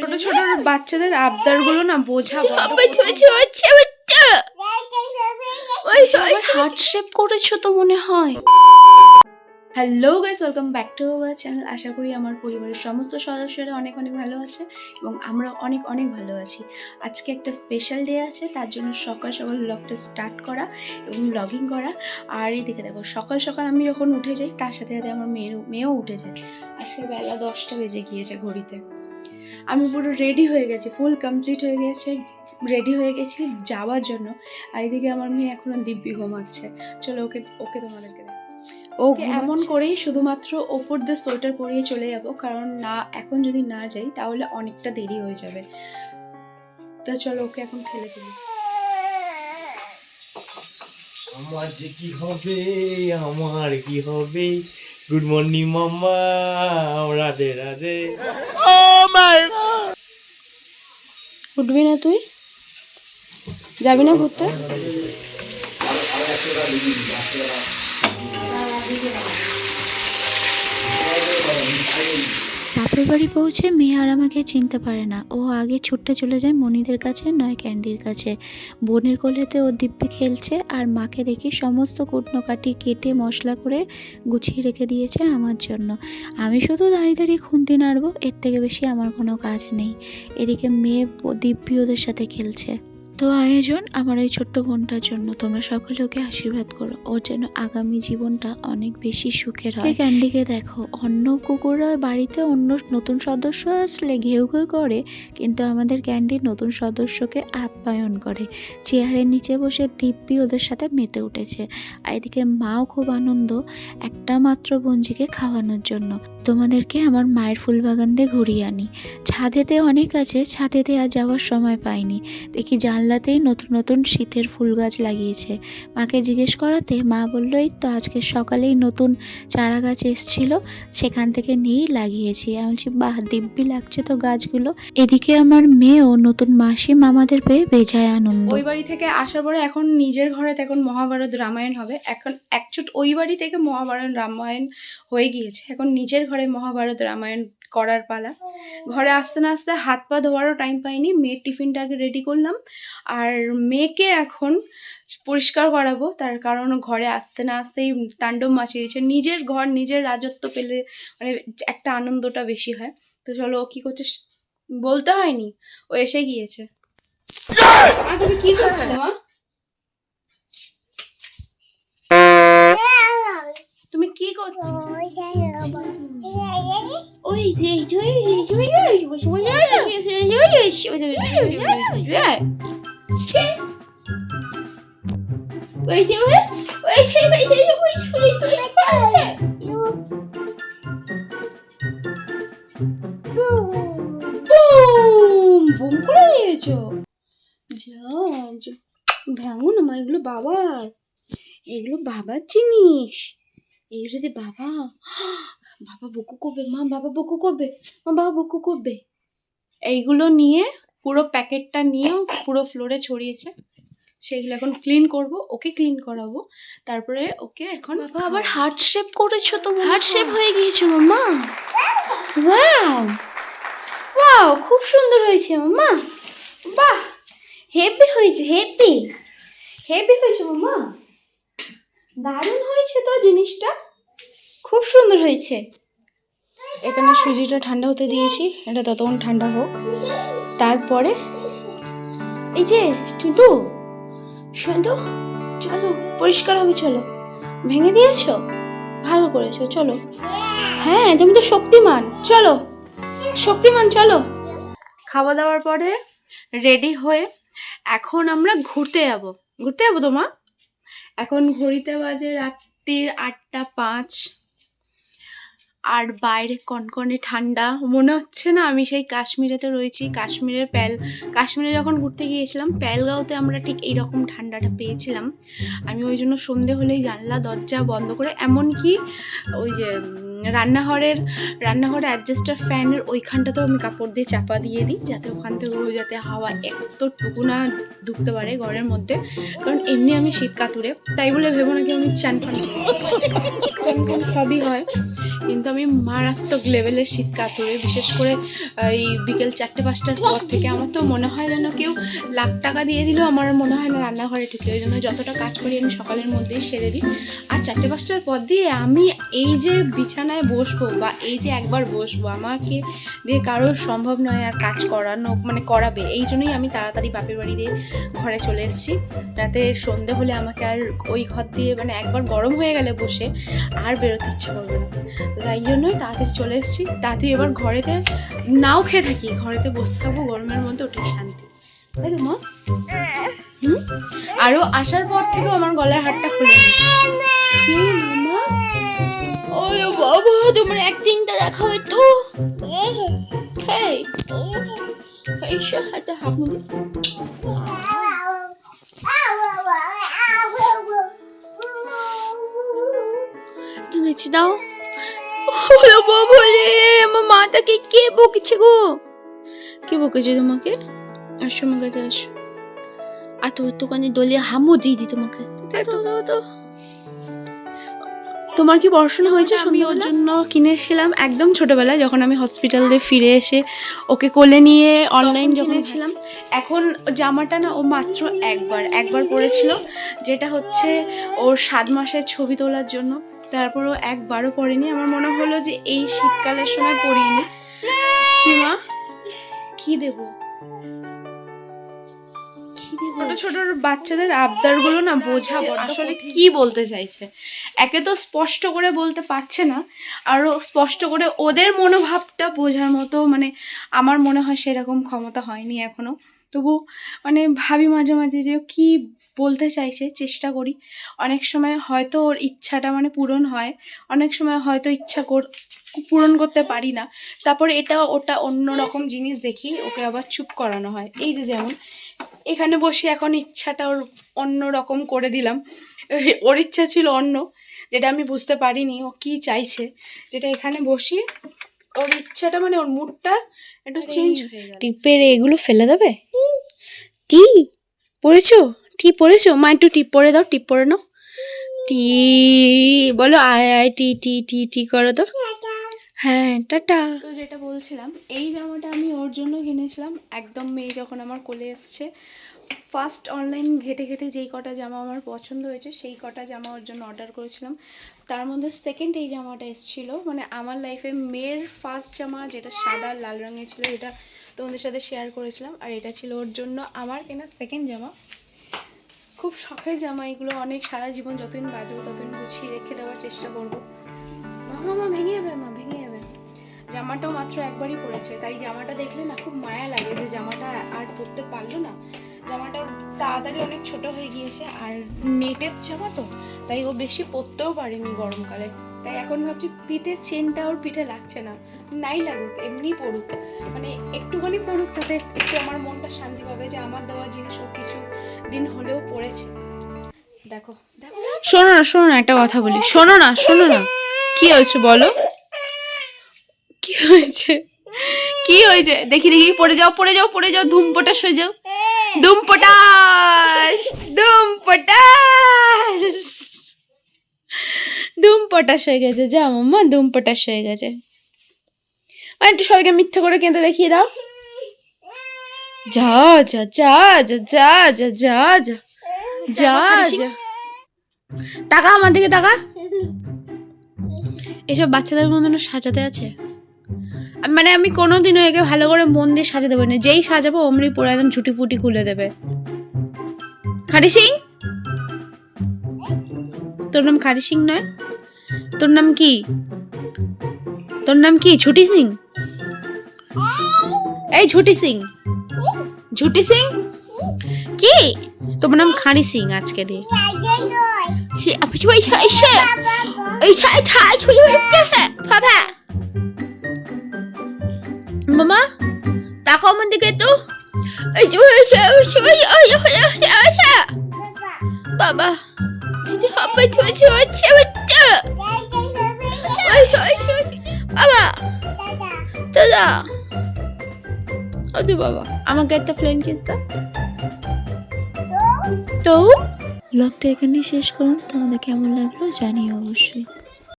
ছোট ছোট বাচ্চাদের আবদার গুলো না বোঝা হার্ট শেপ করেছো তো মনে হয়। Hello guys, welcome back to our channel. আশা করি আমার পরিবারের সমস্ত সদস্যরা অনেক অনেক ভালো আছে এবং আমরা অনেক অনেক ভালো আছি। আজকে একটা স্পেশাল ডে আছে, তার জন্য সকাল সকাল ব্লগটা স্টার্ট করা এবং ব্লগিং করা। আর এইদিকে দেখো, সকাল সকাল আমি যখন উঠে যাই তার সাথে সাথে আমার মেয়েও উঠে যায়। আজকে বেলা 10টা বেজে গিয়েছে ঘড়িতে। আমি পুরো রেডি হয়ে গেছি, ফুল কমপ্লিট হয়ে গেছে, রেডি হয়ে গেছি যাওয়ার জন্য। আর এদিকে আমার মেয়ে এখনো দিব্যি ঘুমাচ্ছে। চলো ওকে তোমাদেরকে ওকে এমন করেই শুধুমাত্র ওপর দিয়ে সোয়েটার পরিয়ে চলে যাব, কারণ না এখন যদি না যাই তাহলে অনেকটা দেরি হয়ে যাবে। তো চলো ওকে এখন ঠেলে দিই। আমার যে কি হবে, আমার কি হবে। গুড মর্নিং মাম্মা, রাধে রাধে। ও মাই গড, উঠবি না তুই? যাবি না ঘুরতে? বাপের বাড়ি পৌঁছে মেয়ে আর আমাকে চিনতে পারে না। ও আগে ছুটতে চলে যায় মনিদের কাছে, নয় ক্যান্ডির কাছে। বোনের কোলেতে ও দিব্যি খেলছে, আর মাকে দেখি সমস্ত কুটনো কাটি কেটে মশলা করে গুছিয়ে রেখে দিয়েছে আমার জন্য। আমি শুধু দাঁড়িয়ে দাঁড়িয়ে খুন্তি নাড়বো, এর থেকে বেশি আমার কোনো কাজ নেই। এদিকে মেয়ে দিব্যি ওদের সাথে খেলছে। তো আয়োজন আমার এই ছোট্ট বোনটার জন্য। তোমরা সকলে ওকে আশীর্বাদ করো, ওর যেন আগামী জীবনটা অনেক বেশি সুখের হয়। ক্যান্ডিকে দেখো, অন্য কুকুররা বাড়িতে অন্য নতুন সদস্য আসলে ঘেউ ঘেউ করে, কিন্তু আমাদের ক্যান্ডি নতুন সদস্যকে আপ্যায়ন করে। চেয়ারের নিচে বসে দিব্যি ওদের সাথে মেতে উঠেছে। আর এদিকে মাও খুব আনন্দ একটা মাত্র বঞ্জিকে খাওয়ানোর জন্য। তোমাদেরকে আমার মায়ের ফুলবাগান দিয়ে ঘুরিয়ে আনি। ছাদেতে অনেক আছে, ছাদেতে আর যাওয়ার সময় পাইনি। দেখি জানলাতেই নতুন নতুন শীতের ফুল গাছ লাগিয়েছে। মাকে জিজ্ঞেস করাতে মা বললো, এই তো আজকে সকালেই নতুন চারা গাছ এসছিল, সেখান থেকে নিয়েই লাগিয়েছি। আমি বলছি, বাহ, দিব্যি লাগছে তো গাছগুলো। এদিকে আমার মেয়েও নতুন মাসি মামাদের পেয়ে বেজায় আনন্দ। ওই বাড়ি থেকে আসার পরে এখন নিজের ঘরে এখন মহাভারত রামায়ণ হবে। এখন একচুট ওই বাড়ি থেকে মহাভারত রামায়ণ হয়ে গিয়েছে, এখন নিজের ঘরে মহাভারত রামায়ণ করার পালা। ঘরে আসতে না আসতে হাত পা ধোয়ারও টাইম পাইনি। মেয়ের টিফিনটা আগে রেডি করলাম, আর মেয়েকে এখন পরিষ্কার করাবো। তার কারণ ঘরে আসতে না আসতেই তাণ্ডব মাচিয়ে দিয়েছে। নিজের ঘর নিজের রাজত্ব পেলে মানে একটা আনন্দটা বেশি হয়। তো চলো, ও কি করছে বলতে হয়নি, ও এসে গিয়েছে। তুমি কি করছিলে মা? তুমি কি করছো? ওই যে বুম করে দিয়েছো। ভাঙো না মা, এগুলো বাবার, এগুলো বাবার জিনিস। এগুলো যে বাবা বকু করবে মা, বাবা বকু করবে মা, বাবা বকু করবে। এইগুলো নিয়ে পুরো প্যাকেটটা নিয়েও পুরো ফ্লোরে ছড়িয়েছে, সেগুলো এখন ক্লিন করব, ওকে ক্লিন করাবো। তারপরে ওকে এখন বাবা আবার হার্ট শেপ করেছো তো, হার্ট শেপ হয়ে গিয়েছে মামা। ওয়াও ওয়াও, খুব সুন্দর হয়েছে মামা। বাহ, হেভি হয়েছে, হেভি হয়েছে মামা, দারুণ হয়েছে তো জিনিসটা, খুব সুন্দর হয়েছে। এখানে সুজিটা ঠান্ডা হতে দিয়েছি, এটা ততক্ষণ ঠান্ডা হোক। তারপরে এই যে শুধু চলো পরিষ্কার হবে, চলো। ভেঙে দিয়েছো, ভালো করেছো, চলো। হ্যাঁ, তুমি তো শক্তিমান, চলো শক্তিমান, চলো। খাওয়া দাওয়ার পরে রেডি হয়ে এখন আমরা ঘুরতে যাবো তো মা। এখন ঘড়িতে বাজে রাত্রির 8টা 5, আর বাইরে কনকনে ঠান্ডা। মনে হচ্ছে না আমি সেই কাশ্মীরেতে রয়েছি। কাশ্মীরে যখন ঘুরতে গিয়েছিলাম পেহেলগাঁওতে, আমরা ঠিক এইরকম ঠান্ডাটা পেয়েছিলাম। আমি ওই জন্য সন্ধে হলেই জানলা দরজা বন্ধ করে, এমনকি ওই যে রান্নাঘরে অ্যাডজাস্টার ফ্যানের ওইখানটাতেও আমি কাপড় দিয়ে চাপা দিয়ে দিই, যাতে ওখান থেকে যাতে হাওয়া এতটুকু না ঢুকতে পারে ঘরের মধ্যে। কারণ এমনি আমি শীত কাতুরে, তাই বলে ভেবো নাকি আমি চান ফান সবই হয়, কিন্তু আমি মারাত্মক লেভেলের শীত কাতরে, বিশেষ করে এই বিকেল 4-5টার পর থেকে আমার তো মনে হয় যেন কেউ লাখ টাকা দিয়ে দিলেও আমার মনে হয় না রান্নাঘরে ঢুকে। ওই জন্য যতটা কাজ করি আমি সকালের মধ্যেই সেরে দিই। আর 4-5টার পর দিয়ে আমি এই যে বিছানায় বসবো বা এই যে একবার বসবো, আমাকে দিয়ে কারোর সম্ভব নয় আর কাজ করানো, মানে করাবে। এই জন্যই আমি তাড়াতাড়ি বাপের বাড়ি দিয়ে ঘরে চলে এসেছি, যাতে সন্ধে হলে আমাকে আর ওই ঘর দিয়ে মানে একবার গরম হয়ে গেলে বসে আর বেরোতে ইচ্ছে করবে না। তো তাই জন্যই তাড়াতাড়ি চলে এসেছি। তাড়াতাড়ি এবার ঘরেতে নাও খেয়ে থাকি, ঘরেতে বসে থাকবো গরমের মধ্যে, ওটাই শান্তি, তাই তো মা? আরও আসার পর থেকেও আমার গলার হারটা খুলে মামা। ওই বাবা, তোমার অ্যাক্টিংটা দেখা হয় তো। খাই এইসব হাতে হাত মুখে নেচে দাও। বলে আমার মাটাকে কে বকেছে গো? কে বকেছে তোমাকে? আসো আমার কাছে আসো। আর তো একটুখানি দলিয়ে হামও দিদি তোমাকে। তোমার কি পড়াশোনা হয়েছে? আমি ওর জন্য কিনেছিলাম একদম ছোটবেলায়, যখন আমি হসপিটাল দিয়ে ফিরে এসে ওকে কোলে নিয়ে অনলাইন যখন ছিলাম। এখন জামাটা না ও মাত্র একবার পরেছিল, যেটা হচ্ছে ওর 7 মাসের ছবি তোলার জন্য। তারপর ও একবারও পরেনি। আমার মনে হলো যে এই শীতকালের সময় পরিনি। কি মা, কি দেবো? ছোট ছোট বাচ্চাদের আবদারগুলো না বোঝা আসলে কি বলতে চাইছে। একে তো স্পষ্ট করে বলতে পারছে না, আরও স্পষ্ট করে ওদের মনোভাবটা বোঝার মতো মানে আমার মনে হয় সেরকম ক্ষমতা হয়নি এখনো। তবু মানে ভাবি মাঝে মাঝে যে কি বলতে চাইছে, চেষ্টা করি। অনেক সময় হয়তো ওর ইচ্ছাটা মানে পূরণ হয়, অনেক সময় হয়তো ইচ্ছা পূরণ করতে পারি না। তারপরে এটা ওটা অন্য রকম জিনিস দেখি ওকে আবার চুপ করানো হয়। এই যে যেমন এখানে বসে এখন ইচ্ছাটা ওর অন্য রকম করে দিলাম। ওর ইচ্ছা ছিল অন্য, যেটা আমি বুঝতে পারিনি ও কি চাইছে, যেটা এখানে বসি ওর ইচ্ছাটা মানে ওর মুডটা একটু চেঞ্জ হয়ে গেল। টিপের এগুলো ফেলে দেবে? টি পড়েছো? টি পড়েছো? মা একটু টিপ পরে দাও, টিপ পরে নাও। টি বলো, আয় আয় টি টি টি টি করো তো। হ্যাঁ, টাটা। তো যেটা বলছিলাম, এই জামাটা আমি ওর জন্য কিনেছিলাম একদম মেয়ে যখন আমার কোলে এসছে। ফার্স্ট অনলাইন ঘেটে ঘেটে যেই কটা জামা আমার পছন্দ হয়েছে সেই কটা জামা ওর জন্য অর্ডার করেছিলাম। তার মধ্যে সেকেন্ড এই জামাটা এসেছিলো, মানে আমার লাইফে মেয়ের ফার্স্ট জামা, যেটা সাদা লাল রঙের ছিল, এটা তোমাদের সাথে শেয়ার করেছিলাম। আর এটা ছিল ওর জন্য আমার কেনা সেকেন্ড জামা। খুব শখের জামা এগুলো, অনেক সারা জীবন যতদিন বাঁচবো ততদিন গুছিয়ে রেখে দেওয়ার চেষ্টা করবো। মা ভেঙে যাবে, মা ভেঙে যাবে। জামাটাও মাত্র একবারই পরেছে, তাই জামাটা দেখলে না খুব মায়া লাগে যে জামাটা আর পরতে পারলো না। জামাটা তাড়াতাড়ি অনেক ছোট হয়ে গিয়েছে, আর নেটের জামা তো, তাই ও বেশি পরতেও পারেনি গরমকালে। তাই এখন ভাবছি পিঠের চেনটা ওর পিঠে লাগছে না, নাই লাগুক, এমনি পড়ুক, মানে একটুখানি পড়ুক, তাতে একটু আমার মনটা শান্তি পাবে যে আমার দেওয়া জিনিস ও কিছু দিন হলেও পড়েছে। দেখো দেখো, শোনো না একটা কথা বলি, শোনো না কি হয়েছে বলো? কি হয়েছে? দেখি পড়ে যাও, ধুমপটাশ হয়ে যাও। ধুমপটাশ হয়ে গেছে, যা মাম্মা, ধুমপটাশ হয়ে গেছে। আর একটু সবাইকে মিথ্যে করে কেঁদে দেখিয়ে দাও। যা যা যা যা যা যা যা যা যা যা, টাকা আমার দিকে টাকা। এসব বাচ্চাদের মধ্যে সাজাতে আছে, মানে আমি কোনোদিনও একে ভালো করে মন দিয়ে সাজাতে পারি না। যেই সাজাবো অমনি পরে একদম ছুটি ফুটি খুলে দেবে। খাটি সিং, তোর নাম খাটি সিং নয়? তোর নাম কি? ছুটি সিং? এই ছুটি সিং কি? তোমার নাম খাটি সিং আজকে দিয়ে। মামা তাকাও আমার দিকে তো। বাবা দাদা, বাবা আমাকে একটা ফ্লেন কিস দাও তো। ব্লগটা এখানেই শেষ করুন। তোমাদের কেমন লাগলো জানিও অবশ্যই।